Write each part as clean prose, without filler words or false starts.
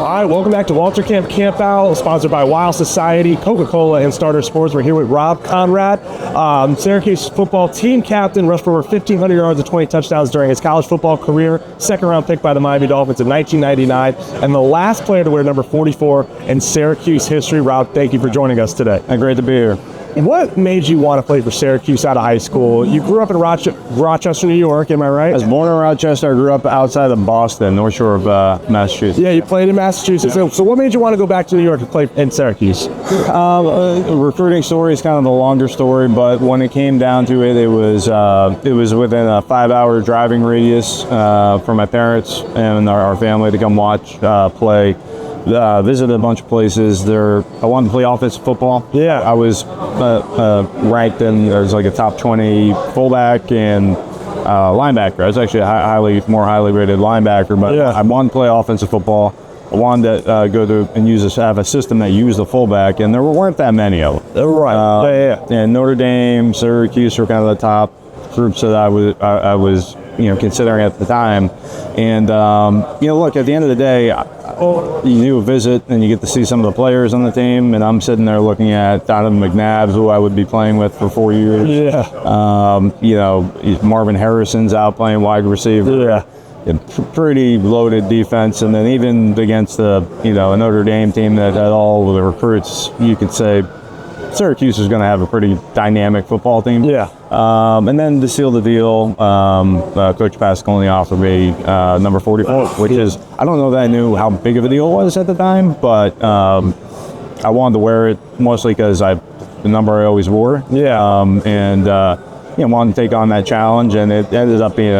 All right, welcome back to Walter Camp Campout, sponsored by Wild Society, Coca-Cola, and Starter Sports. We're here with Rob Konrad, Syracuse football team captain, rushed for over 1,500 yards and 20 touchdowns during his college football career, second-round pick by the Miami Dolphins in 1999, and the last player to wear number 44 in Syracuse history. Rob, thank you for joining us today. Great to be here. What made you want to play for Syracuse out of high school? You grew up in Rochester, New York, am I right? I was born in Rochester. I grew up outside of Boston, North Shore of Massachusetts. Yeah, you played in Massachusetts. Yeah. So what made you want to go back to New York and play in Syracuse? Recruiting story is kind of the longer story, but when it came down to it, it was within a 5-hour driving radius for my parents and our family to come watch play. Visited a bunch of places. I wanted to play offensive football. Yeah. I was ranked in as like a top 20 fullback and linebacker. I was actually a more highly rated linebacker, but yeah. I wanted to play offensive football. I wanted to go to and have a system that used the fullback, and there weren't that many of them. Right. And Notre Dame, Syracuse were kind of the top groups that I was considering at the time. And look, at the end of the day, you do a visit and you get to see some of the players on the team, and I'm sitting there looking at Donovan McNabb, who I would be playing with for 4 years. Yeah. Marvin Harrison's out playing wide receiver. Yeah. Pretty loaded defense, and then even against a Notre Dame team that had all the recruits, you could say Syracuse is going to have a pretty dynamic football team. Yeah. And then to seal the deal, Coach Pasqualoni offered me number 44, which is, I don't know that I knew how big of a deal it was at the time, but I wanted to wear it mostly because the number I always wore. Yeah. Wanted to take on that challenge, and it ended up being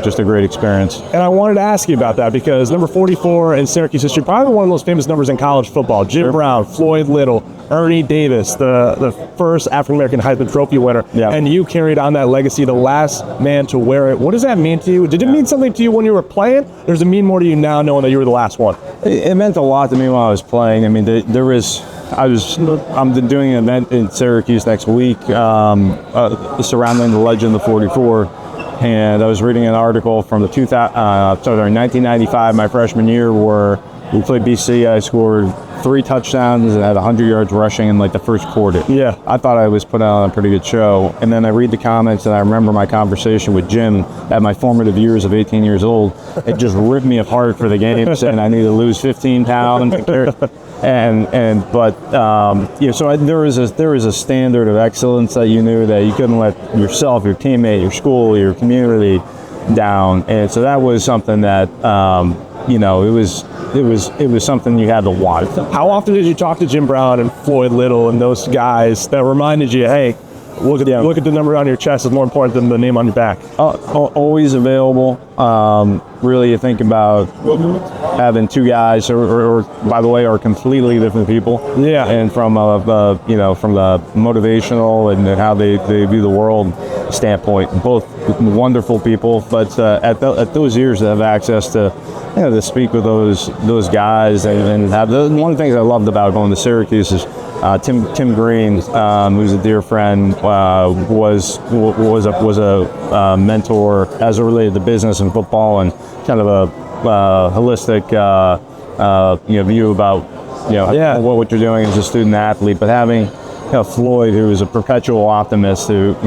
just a great experience. And I wanted to ask you about that because number 44 in Syracuse history, probably one of those famous numbers in college football. Jim Brown, Floyd Little, Ernie Davis, the first African-American Heisman Trophy winner. Yeah. And you carried on that legacy, the last man to wear it. What does that mean to you? Did it mean something to you when you were playing, or does it mean more to you now knowing that you were the last one? It meant a lot to me when I was playing. I mean, I'm doing an event in Syracuse next week surrounding the legend of the 44, and I was reading an article from 1995, my freshman year, where we played BC. I scored 3 touchdowns and had 100 yards rushing in like the first quarter. Yeah. I thought I was putting on a pretty good show, and then I read the comments, and I remember my conversation with Jim at my formative years of 18 years old. It just ripped me apart for the games, and I needed to lose 15 pounds. So there was a standard of excellence that you knew that you couldn't let yourself, your teammate, your school, your community down, and so that was something that it was something you had to want. How often did you talk to Jim Brown and Floyd Little and those guys that reminded you, hey, look at the number on your chest is more important than the name on your back? Always available. Really, you think about having 2 guys, or by the way, are completely different people. Yeah. And from from the motivational and how they view the world standpoint, both wonderful people. But at those years, to have access to to speak with those guys and have one of the things I loved about going to Syracuse is Tim Green, who's a dear friend, was a mentor as it related to business and football, and kind of a holistic view about what you're doing as a student athlete. But having Floyd, who is a perpetual optimist, Floyd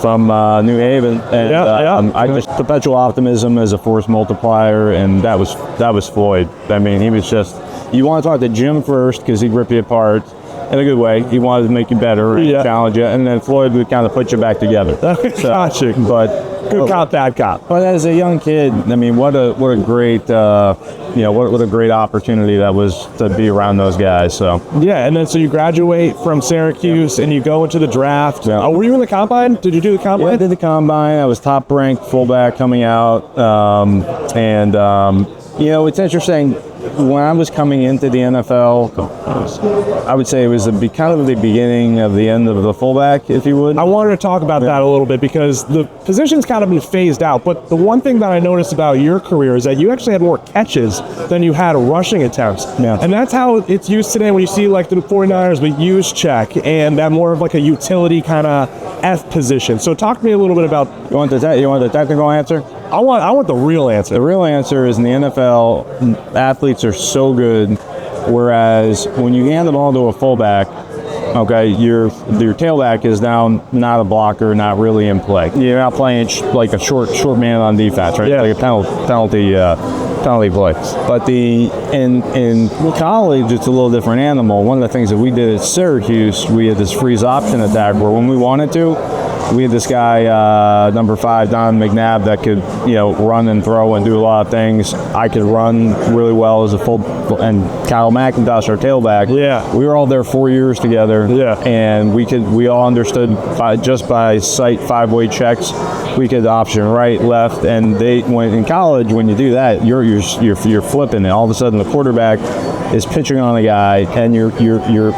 from New Haven, and I just perpetual optimism as a force multiplier, and that was Floyd. I mean, he was just, you want to talk to Jim first because he'd rip you apart in a good way. He wanted to make you better, challenge you, and then Floyd would kind of put you back together. Gotcha. But good cop, bad cop. But as a young kid, I mean, what a great what a great opportunity that was to be around those guys. So yeah, and then so you graduate from Syracuse and you go into the draft. Yeah. Were you in the combine? Did you do the combine? Yeah, I did the combine. I was top ranked fullback coming out, it's interesting. When I was coming into the NFL, I would say it was kind of the beginning of the end of the fullback, if you would. I wanted to talk about that a little bit because the position's kind of been phased out. But the one thing that I noticed about your career is that you actually had more catches than you had rushing attempts. Yeah. And that's how it's used today when you see like the 49ers with use check and that more of like a utility kind of F position. So talk to me a little bit about. You want the technical answer? I want the real answer. The real answer is in the NFL, athletes are so good, whereas when you hand the ball to a fullback, okay, your tailback is now not a blocker, not really in play. You're not playing like a short man on defense, right? Yeah. Like a penalty play. But in college, it's a little different animal. One of the things that we did at Syracuse, we had this freeze option attack where when we wanted to, we had this guy, number 5, Don McNabb, that could, run and throw and do a lot of things. I could run really well as a full, and Kyle McIntosh, our tailback. Yeah. We were all there 4 years together. Yeah. And we all understood just by sight 5-way checks, we could option right, left, and when in college, when you do that, you're flipping it. All of a sudden, the quarterback is pitching on a guy, and you're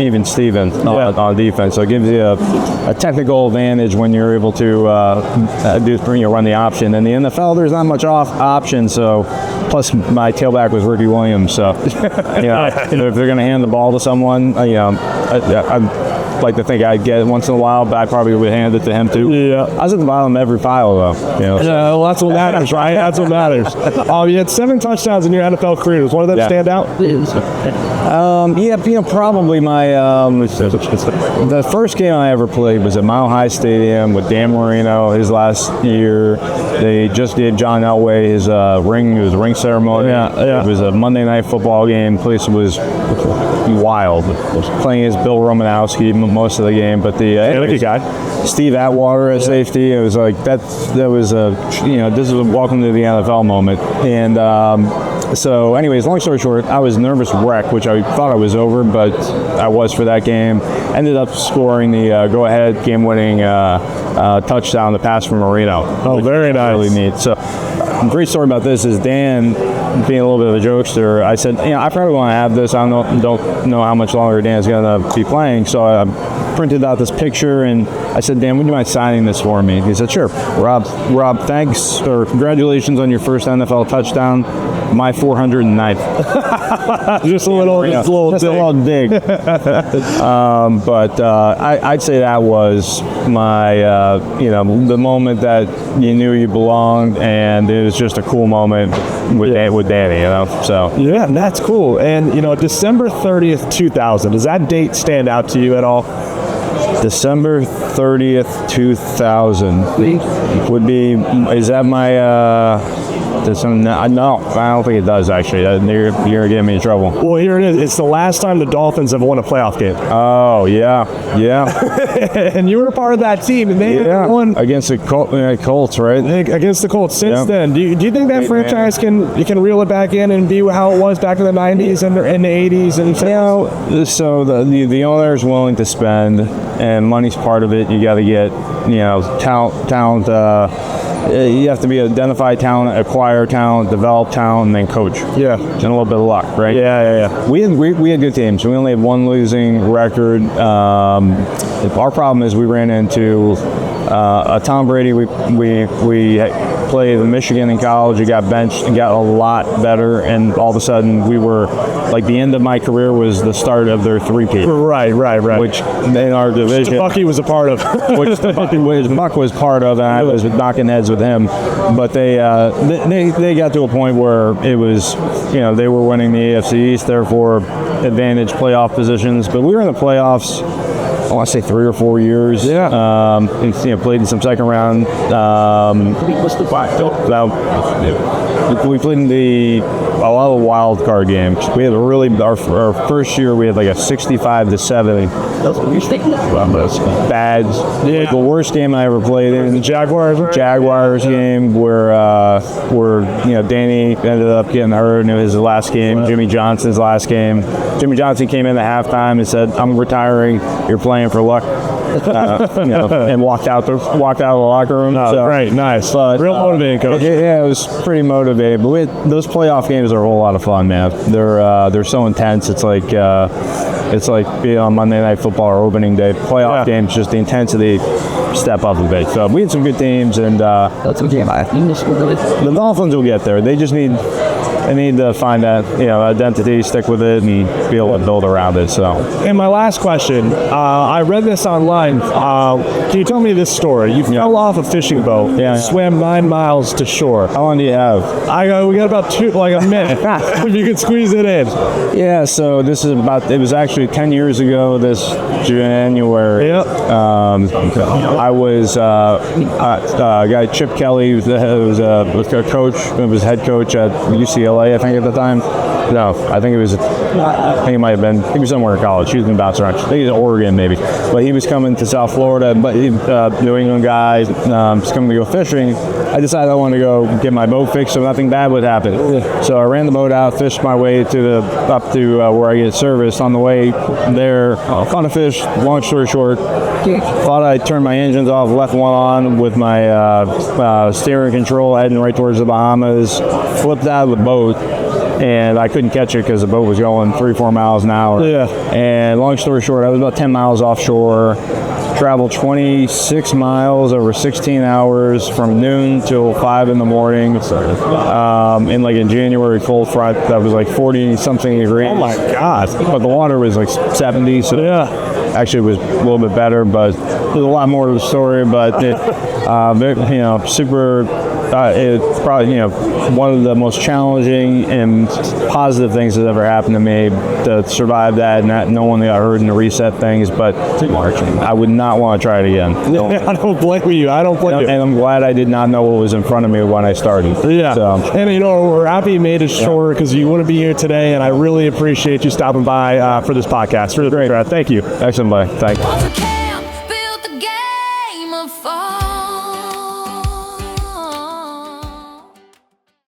even Steven on defense. So it gives you a technical advantage when you're able to run the option. In the NFL, there's not much option. So plus my tailback was Ricky Williams. So if they're going to hand the ball to someone, I'd like to think I'd get it once in a while, but I probably would hand it to him too. Yeah. I was at the bottom of every pile though. Well, that's what matters, right? That's what matters. You had 7 touchdowns in your NFL career. Does one of them stand out? Probably my the first game I ever played was at Mile High Stadium with Dan Marino. His last year, they just gave John Elway his ring. It was a ring ceremony. Yeah. It was a Monday Night Football game. The place was wild. I was playing as Bill Romanowski most of the game, but lucky guy. Steve Atwater at safety. It was like that was this is a welcome to the NFL moment. And so anyways, long story short, I was nervous wreck, which I thought I was over, but I was for that game. Ended up scoring the go-ahead game-winning touchdown, the pass from Marino. Oh, very nice. Really neat. So great story about this is Dan, being a little bit of a jokester, I said, I probably want to have this. I don't know how much longer Dan's going to be playing. So I printed out this picture, and I said, Dan, would you mind signing this for me? He said, sure. Rob, thanks, or congratulations on your first NFL touchdown. My 409th. Just a little dig. But I'd say that was my, the moment that you knew you belonged, and it was just a cool moment with Danny, So yeah, that's cool. And December 30th, 2000. Does that date stand out to you at all? December 30th, 2000 would be. Is that my? No, I don't think it does, actually. You're going to get me in trouble. Well, here it is. It's the last time the Dolphins have won a playoff game. Oh, yeah. And you were a part of that team, and they won against the Colts, right? Against the Colts. Since then, do you think that franchise can reel it back in and be how it was back in the 90s and the 80s? And so the owner is willing to spend, and money's part of it. You got to get talent. You have to be identify talent, acquire talent, develop talent, and then coach. Yeah. And a little bit of luck, right? Yeah. We had good teams. We only had one losing record. Our problem is we ran into a Tom Brady. We played in Michigan in college. He got benched and got a lot better. And all of a sudden, we were like the end of my career was the start of their three-peat. Right. Which in our division, Bucky was a part of. which Buck was part of, and I was knocking heads with him. But they got to a point where it was, they were winning the AFC East, therefore advantage playoff positions. But we were in the playoffs, I want to say 3 or 4 years. Yeah. And, played in some second round. We played in a lot of wild card games. We had our first year we had like a 65-7. Bad. The worst game I ever played in. The Jaguars game where Danny ended up getting hurt and it was his last game. Jimmy Johnson's last game. Jimmy Johnson came in at halftime and said, "I'm retiring. You're playing for luck." And walked out of the locker room. Right, nice. But, real motivating, coach. Yeah, it was pretty motivating. But those playoff games are a whole lot of fun, man. They're so intense. It's like being on Monday Night Football or opening day. Playoff games, just the intensity step up a bit. So we had some good teams, and the Dolphins will get there. They just need I need to find that, identity, stick with it, and be able to build around it. So, And my last question, I read this online. Can you tell me this story? You fell off a fishing boat, swam 9 miles to shore. how long do you have? We got about a minute, if you could squeeze it in. Yeah, so this is it was actually 10 years ago this January. Yep. I was, guy Chip Kelly was a coach, was head coach at UCLA, I think at the time. No, I think it might have been, he was somewhere in college. He was been bouncing around. I think he was in Oregon maybe. But he was coming to South Florida, but New England guy, was coming to go fishing. I decided I wanted to go get my boat fixed so nothing bad would happen. So I ran the boat out, fished my way up to where I get service. On the way there, found a fish, long story short, thought I'd turn my engines off, left one on with my steering control heading right towards the Bahamas, flipped out of the boat, and I couldn't catch it because the boat was going 3-4 miles an hour. Yeah. And long story short, I was about 10 miles offshore, traveled 26 miles over 16 hours from noon till 5 in the morning. In January cold front that was 40 something degrees. Oh my God. But the water was 70, so actually it was a little bit better, but there's a lot more to the story. But super. It's probably one of the most challenging and positive things that's ever happened to me to survive that, and no one got hurt and to reset things. But I would not want to try it again. I don't blame you. I don't blame you. And I'm glad I did not know what was in front of me when I started. Yeah. So. And we're happy you made it short because you wouldn't be here today, and I really appreciate you stopping by for this podcast. Really great. Thank you. Excellent, buddy. Thanks.